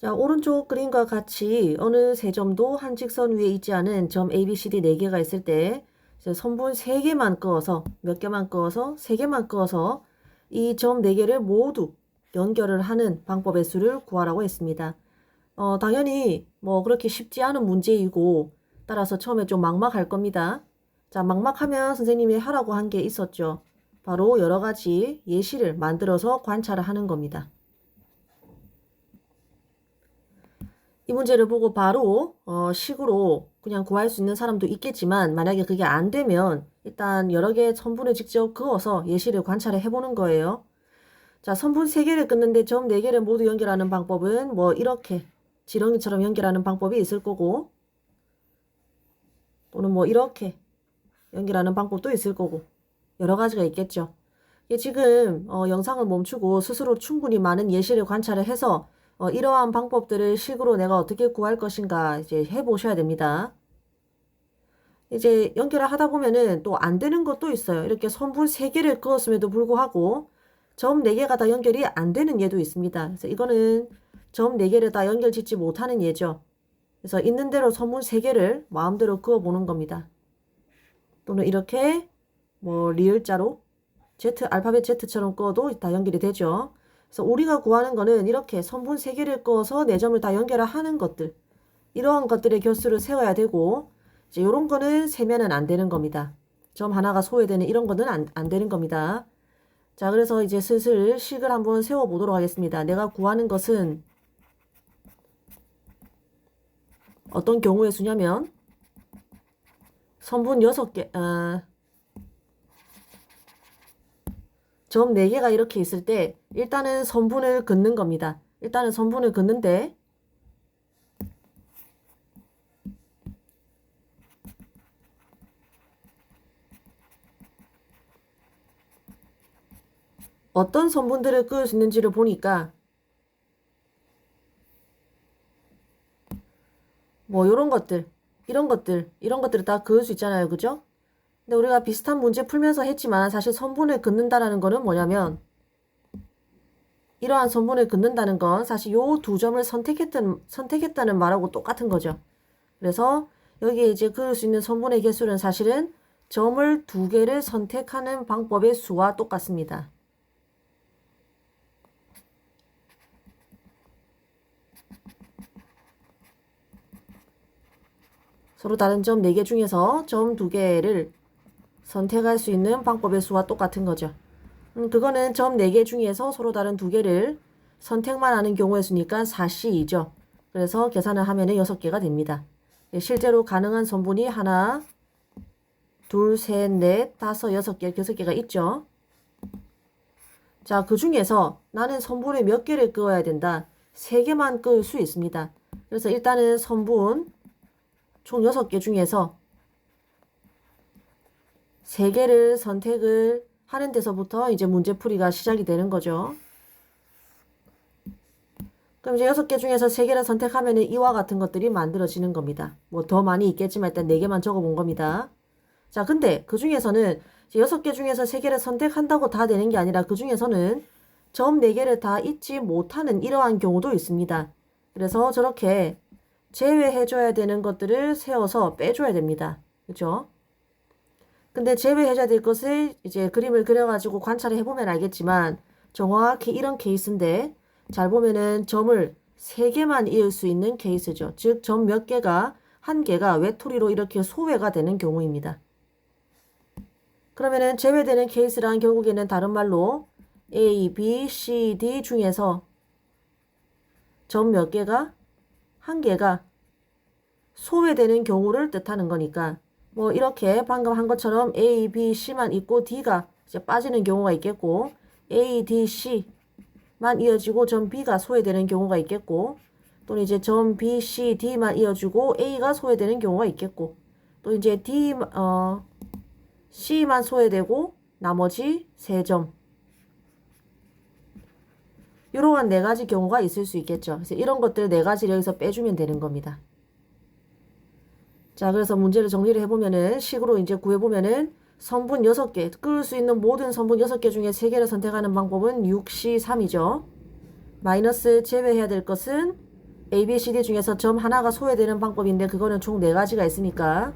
자, 오른쪽 그림과 같이 어느 세 점도 한 직선 위에 있지 않은 점 A, B, C, D 4개가 있을 때 이제 선분 3개만 그어서 몇 개만 그어서 3개만 그어서 이 점 4개를 모두 연결을 하는 방법의 수를 구하라고 했습니다. 당연히 뭐 그렇게 쉽지 않은 문제이고 따라서 처음에 좀 막막할 겁니다. 자, 막막하면 선생님이 하라고 한 게 있었죠. 바로 여러 가지 예시를 만들어서 관찰을 하는 겁니다. 이 문제를 보고 바로 식으로 그냥 구할 수 있는 사람도 있겠지만 만약에 그게 안 되면 일단 여러 개의 선분을 직접 그어서 예시를 관찰해 보는 거예요. 자, 선분 3개를 끊는데 점 4개를 모두 연결하는 방법은 뭐 이렇게 지렁이처럼 연결하는 방법이 있을 거고 또는 뭐 이렇게 연결하는 방법도 있을 거고 여러 가지가 있겠죠. 지금 영상을 멈추고 스스로 충분히 많은 예시를 관찰을 해서 이러한 방법들을 식으로 내가 어떻게 구할 것인가 이제 해보셔야 됩니다. 이제 연결을 하다 보면은 또 안 되는 것도 있어요. 이렇게 선분 3개를 그었음에도 불구하고 점 4개가 다 연결이 안 되는 예도 있습니다. 그래서 이거는 점 4개를 다 연결 짓지 못하는 예죠. 그래서 있는 대로 선분 3개를 마음대로 그어 보는 겁니다. 또는 이렇게 뭐 리을자로 Z, 알파벳 Z처럼 그어도 다 연결이 되죠. 그래서 우리가 구하는 거는 이렇게 선분 3개를 그어서 4점을 다 연결을 하는 것들. 이러한 것들의 개수를 세워야 되고 이제 이런 거는 세면은 안 되는 겁니다. 점 하나가 소외되는 이런 거는 안 되는 겁니다. 자, 그래서 이제 슬슬 식을 한번 세워보도록 하겠습니다. 내가 구하는 것은 어떤 경우의 수냐면 선분 6개, 점 4개가 이렇게 있을 때 일단은 선분을 긋는 겁니다. 일단은 선분을 긋는데 어떤 선분들을 그을 수 있는지를 보니까 뭐 이런 것들, 이런 것들을 다 그을 수 있잖아요. 그죠? 근데 우리가 비슷한 문제 풀면서 했지만 사실 선분을 긋는다라는 거는 뭐냐면 이러한 선분을 긋는다는 건 사실 요 두 점을 선택했다는 말하고 똑같은 거죠. 그래서 여기에 이제 그을 수 있는 선분의 개수는 사실은 점을 2개를 선택하는 방법의 수와 똑같습니다. 서로 다른 점 4개 중에서 점 2개를 선택할 수 있는 방법의 수와 똑같은 거죠. 그거는 점 4개 중에서 서로 다른 2개를 선택만 하는 경우의 수니까 4C이죠. 그래서 계산을 하면은 6개가 됩니다. 실제로 가능한 선분이 하나, 둘, 셋, 넷, 다섯, 6개, 6개가 있죠. 자, 그 중에서 나는 선분을 몇 개를 그어야 된다. 3개만 그을 수 있습니다. 그래서 일단은 선분 총 6개 중에서 3개를 선택을 하는 데서부터 이제 문제풀이가 시작이 되는 거죠. 그럼 이제 6개 중에서 3개를 선택하면 이와 같은 것들이 만들어지는 겁니다. 뭐 더 많이 있겠지만 일단 4개만 적어본 겁니다. 자, 근데 그 중에서는 6개 중에서 3개를 선택한다고 다 되는 게 아니라 그 중에서는 점 4개를 다 잊지 못하는 이러한 경우도 있습니다. 그래서 저렇게 제외해줘야 되는 것들을 세워서 빼줘야 됩니다. 그렇죠? 근데 제외해줘야 될 것을 이제 그림을 그려가지고 관찰을 해보면 알겠지만 정확히 이런 케이스인데 잘 보면은 점을 3개만 이을 수 있는 케이스죠. 즉 점 몇 개가 한 개가 외톨이로 이렇게 소외가 되는 경우입니다. 그러면은 제외되는 케이스란 결국에는 다른 말로 A, B, C, D 중에서 점 몇 개가 한 개가 소외되는 경우를 뜻하는 거니까 뭐 이렇게 방금 한 것처럼 A, B, C만 있고 D가 이제 빠지는 경우가 있겠고 A, D, C만 이어지고 점 B가 소외되는 경우가 있겠고 또는 이제 점 B, C, D만 이어지고 A가 소외되는 경우가 있겠고 또 이제 C만 소외되고 나머지 3점 이러한 4가지 경우가 있을 수 있겠죠. 그래서 이런 것들 4가지를 여기서 빼주면 되는 겁니다. 자, 그래서 문제를 정리를 해보면은 식으로 이제 구해보면은 선분 6개, 그을 수 있는 모든 선분 6개 중에 3개를 선택하는 방법은 6C3이죠. 마이너스 제외해야 될 것은 A, B, C, D 중에서 점 하나가 소외되는 방법인데 그거는 총 4가지가 있으니까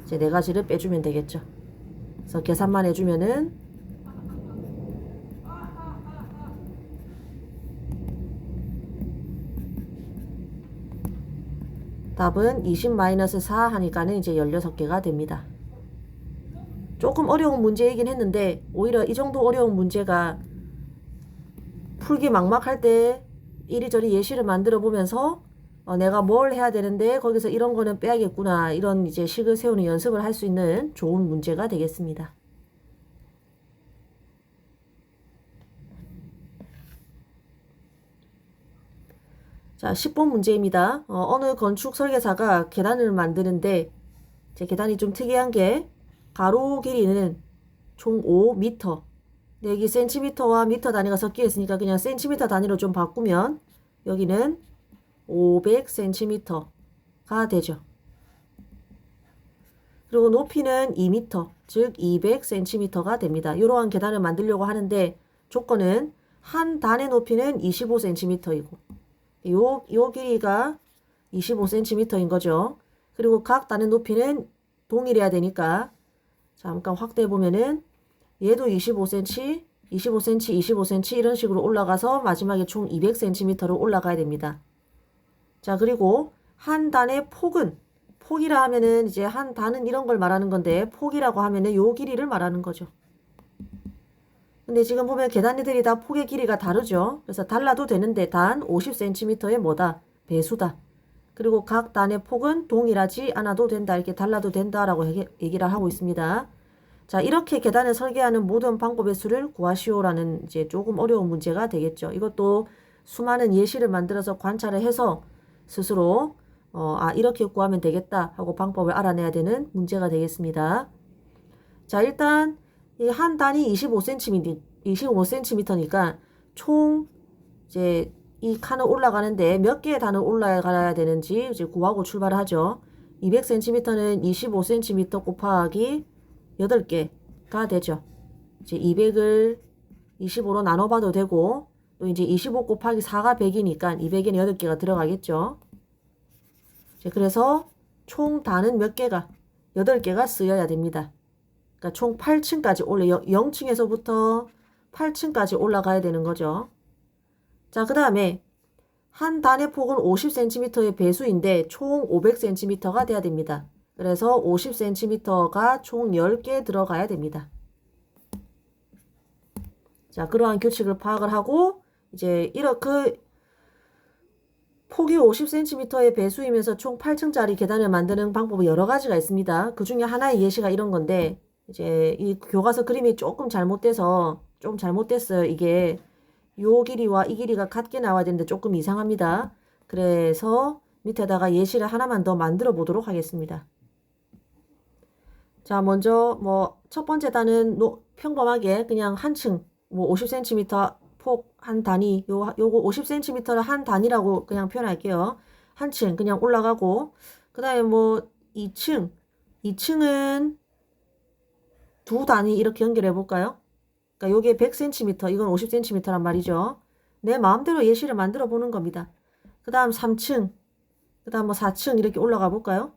이제 4가지를 빼주면 되겠죠. 그래서 계산만 해주면은 답은 20-4 하니까는 이제 16개가 됩니다. 조금 어려운 문제이긴 했는데 오히려 이 정도 어려운 문제가 풀기 막막할 때 이리저리 예시를 만들어 보면서 내가 뭘 해야 되는데 거기서 이런 거는 빼야겠구나 이런 이제 식을 세우는 연습을 할 수 있는 좋은 문제가 되겠습니다. 자, 10번 문제입니다. 어느 건축 설계사가 계단을 만드는데 제 계단이 좀 특이한 게 가로 길이는 총 5m. 여기 센티미터와 미터 단위가 섞여 있으니까 그냥 센티미터 단위로 좀 바꾸면 여기는 500cm가 되죠. 그리고 높이는 2m, 즉 200cm가 됩니다. 이러한 계단을 만들려고 하는데 조건은 한 단의 높이는 25cm이고 요 길이가 25cm인 거죠. 그리고 각 단의 높이는 동일해야 되니까 잠깐 확대해 보면은 얘도 25cm, 25cm, 25cm 이런 식으로 올라가서 마지막에 총 200cm로 올라가야 됩니다. 자, 그리고 한 단의 폭은 폭이라 하면은 이제 한 단은 이런 걸 말하는 건데 폭이라고 하면은 요 길이를 말하는 거죠. 근데 지금 보면 계단들이 다 폭의 길이가 다르죠. 그래서 달라도 되는데 단 50cm의 뭐다? 배수다. 그리고 각 단의 폭은 동일하지 않아도 된다. 이렇게 달라도 된다라고 얘기를 하고 있습니다. 자, 이렇게 계단을 설계하는 모든 방법의 수를 구하시오라는 이제 조금 어려운 문제가 되겠죠. 이것도 수많은 예시를 만들어서 관찰을 해서 스스로 이렇게 구하면 되겠다 하고 방법을 알아내야 되는 문제가 되겠습니다. 자, 일단 이 한 단이 25cm니까 총 이제 이 칸을 올라가는데 몇 개의 단을 올라가야 되는지 이제 구하고 출발을 하죠. 200cm는 25cm 곱하기 8개가 되죠. 이제 200을 25로 나눠봐도 되고 또 이제 25 곱하기 4가 100이니까 200에는 8개가 들어가겠죠. 그래서 총 단은 몇 개가? 8개가 쓰여야 됩니다. 그러니까 총 8층까지 0층에서부터 8층까지 올라가야 되는 거죠. 자, 그 다음에 한 단의 폭은 50cm의 배수인데 총 500cm가 돼야 됩니다. 그래서 50cm가 총 10개 들어가야 됩니다. 자, 그러한 규칙을 파악을 하고 이제 이렇게 폭이 50cm의 배수이면서 총 8층짜리 계단을 만드는 방법이 여러 가지가 있습니다. 그 중에 하나의 예시가 이런 건데 이제 이 교과서 그림이 조금 잘못됐어요. 이게 요 길이와 이 길이가 같게 나와야 되는데 조금 이상합니다. 그래서 밑에다가 예시를 하나만 더 만들어 보도록 하겠습니다. 자, 먼저 첫 번째 단은 평범하게 그냥 한 층 50cm 폭 한 단위 요거 50cm를 한 단위라고 그냥 표현할게요. 한 층 그냥 올라가고 그 다음에 2층은 두 단위 이렇게 연결해 볼까요? 그러니까 요게 100cm 이건 50cm란 말이죠. 내 마음대로 예시를 만들어 보는 겁니다. 그 다음 3층 그 다음 4층 이렇게 올라가 볼까요?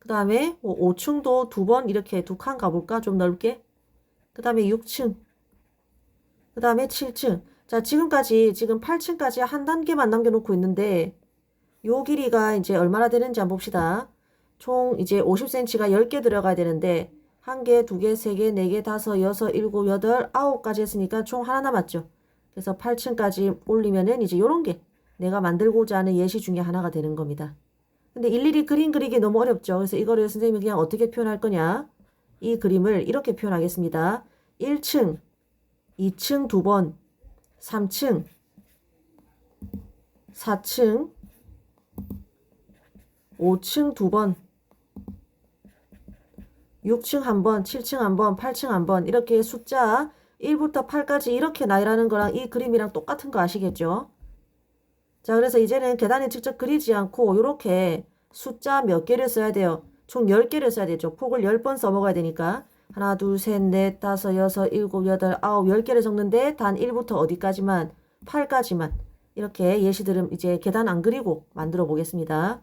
그 다음에 5층도 2번 이렇게 2칸 가볼까? 좀 넓게. 그 다음에 6층. 그 다음에 7층. 자, 지금 8층까지 한 단계만 남겨놓고 있는데 요 길이가 이제 얼마나 되는지 한번 봅시다. 총 이제 50cm가 10개 들어가야 되는데 1개, 2개, 3개, 4개, 5, 6, 7, 8, 9까지 했으니까 총 하나 남았죠. 그래서 8층까지 올리면은 이제 요런 게 내가 만들고자 하는 예시 중에 하나가 되는 겁니다. 근데 일일이 그림 그리기 너무 어렵죠. 그래서 이거를 선생님이 그냥 어떻게 표현할 거냐. 이 그림을 이렇게 표현하겠습니다. 1층, 2층 2번, 3층, 4층, 5층 2번, 6층 1번, 7층 1번, 8층 1번 이렇게 숫자 1부터 8까지 이렇게 나열하는 거랑 이 그림이랑 똑같은 거 아시겠죠? 자, 그래서 이제는 계단을 직접 그리지 않고 이렇게 숫자 몇 개를 써야 돼요. 총 10개를 써야 되죠. 폭을 10번 써먹어야 되니까 하나, 둘, 셋, 넷, 다섯, 여섯, 일곱, 여덟, 아홉, 10개를 적는데 단 1부터 어디까지만? 8까지만. 이렇게 예시들은 이제 계단 안 그리고 만들어 보겠습니다.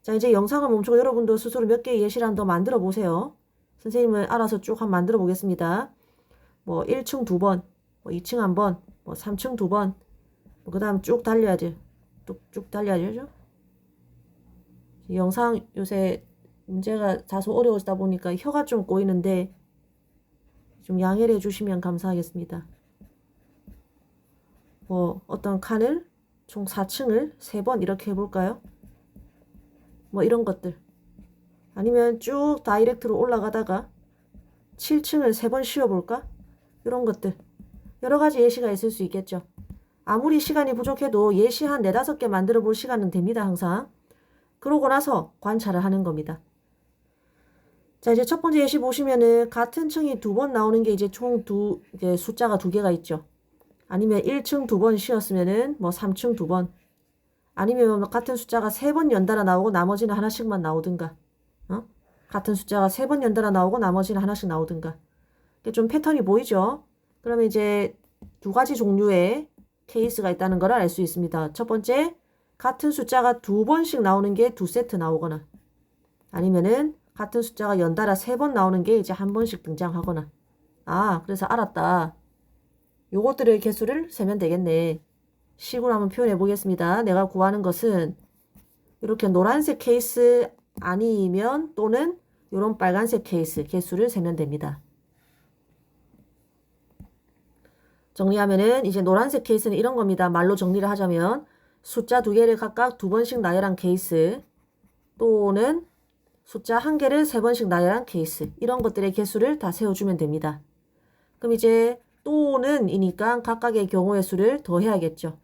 자, 이제 영상을 멈추고 여러분도 스스로 몇 개의 예시를 한번 더 만들어 보세요. 선생님을 알아서 쭉 한번 만들어 보겠습니다. 뭐 1층 2번, 뭐 2층 1번, 뭐 3층 2번, 그 다음 쭉 달려야지. 쭉 달려야죠. 영상 요새 문제가 다소 어려워지다 보니까 혀가 좀 꼬이는데 좀 양해를 해주시면 감사하겠습니다. 뭐 어떤 칸을 총 4층을 3번 이렇게 해볼까요? 뭐 이런 것들. 아니면 쭉 다이렉트로 올라가다가 7층을 3번 씌워볼까? 이런 것들. 여러 가지 예시가 있을 수 있겠죠. 아무리 시간이 부족해도 예시 한 4, 5개 만들어 볼 시간은 됩니다, 항상. 그러고 나서 관찰을 하는 겁니다. 자, 이제 첫 번째 예시 보시면은 같은 층이 2번 나오는 게 이제 총 이게 숫자가 2개가 있죠. 아니면 1층 2번 씌웠으면은 뭐 3층 2번. 아니면 같은 숫자가 3번 연달아 나오고 나머지는 하나씩만 나오든가. 같은 숫자가 3번 연달아 나오고 나머지는 하나씩 나오든가. 이게 좀 패턴이 보이죠? 그러면 이제 2가지 종류의 케이스가 있다는 걸 알 수 있습니다. 첫 번째, 같은 숫자가 2번씩 나오는 게 2세트 나오거나, 아니면은 같은 숫자가 연달아 3번 나오는 게 이제 한 번씩 등장하거나. 아, 그래서 알았다. 요것들의 개수를 세면 되겠네. 식으로 한번 표현해 보겠습니다. 내가 구하는 것은 이렇게 노란색 케이스 아니면 또는 이런 빨간색 케이스 개수를 세면 됩니다. 정리하면은 이제 노란색 케이스는 이런 겁니다. 말로 정리를 하자면 숫자 2개를 각각 2번씩 나열한 케이스 또는 숫자 1개를 3번씩 나열한 케이스, 이런 것들의 개수를 다 세워주면 됩니다. 그럼 이제 또는 이니까 각각의 경우의 수를 더해야겠죠.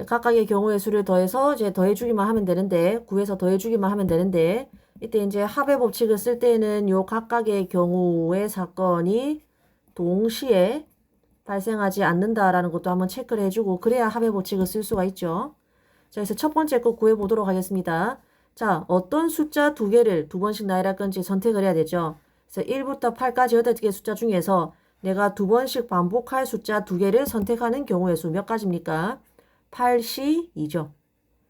각각의 경우의 수를 더해서 이제 더해주기만 하면 되는데, 구해서 더해주기만 하면 되는데, 이때 이제 합의 법칙을 쓸 때는 요 각각의 경우의 사건이 동시에 발생하지 않는다라는 것도 한번 체크를 해주고, 그래야 합의 법칙을 쓸 수가 있죠. 자, 그래서 첫 번째 거 구해보도록 하겠습니다. 자, 어떤 숫자 2개를 2번씩 나열할 건지 선택을 해야 되죠. 그래서 1부터 8까지 8개 숫자 중에서 내가 2번씩 반복할 숫자 2개를 선택하는 경우의 수 몇 가지입니까? 8시 2죠.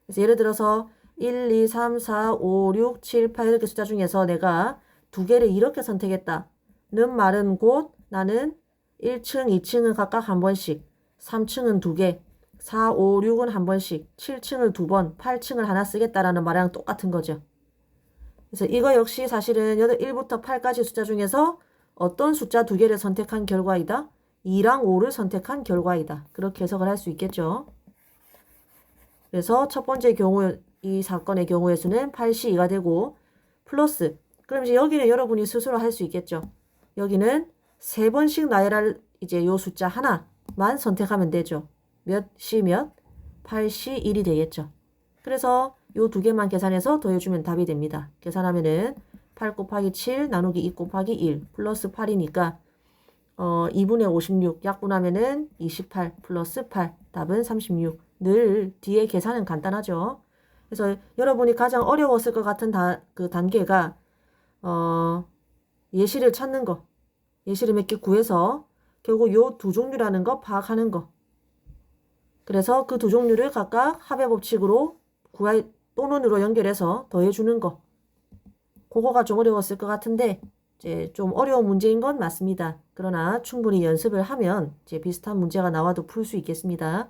그래서 예를 들어서 1, 2, 3, 4, 5, 6, 7, 8 이렇게 숫자 중에서 내가 2개를 이렇게 선택했다는 말은 곧 나는 1층, 2층은 각각 한 번씩, 3층은 2개, 4, 5, 6은 한 번씩, 7층을 2번, 8층을 하나 쓰겠다라는 말이랑 똑같은 거죠. 그래서 이거 역시 사실은 1부터 8까지 숫자 중에서 어떤 숫자 2개를 선택한 결과이다? 2랑 5를 선택한 결과이다. 그렇게 해석을 할 수 있겠죠. 그래서 첫 번째 경우, 이 사건의 경우의 수는 8시 2가 되고, 플러스, 그럼 이제 여기는 여러분이 스스로 할 수 있겠죠. 여기는 3번씩 나열할 이제 요 숫자 하나만 선택하면 되죠. 몇 시 몇? 8시 1이 되겠죠. 그래서 요 2개만 계산해서 더해주면 답이 됩니다. 계산하면은 8 곱하기 7 나누기 2 곱하기 1 플러스 8이니까 2분의 56 약분하면은 28 플러스 8 답은 36. 늘 뒤에 계산은 간단하죠. 그래서 여러분이 가장 어려웠을 것 같은 그 단계가 예시를 찾는 거, 예시를 몇 개 구해서 결국 요 2종류라는 거 파악하는 거. 그래서 그 2종류를 각각 합의 법칙으로 또는으로 연결해서 더해주는 거. 그거가 좀 어려웠을 것 같은데 이제 좀 어려운 문제인 건 맞습니다. 그러나 충분히 연습을 하면 이제 비슷한 문제가 나와도 풀 수 있겠습니다.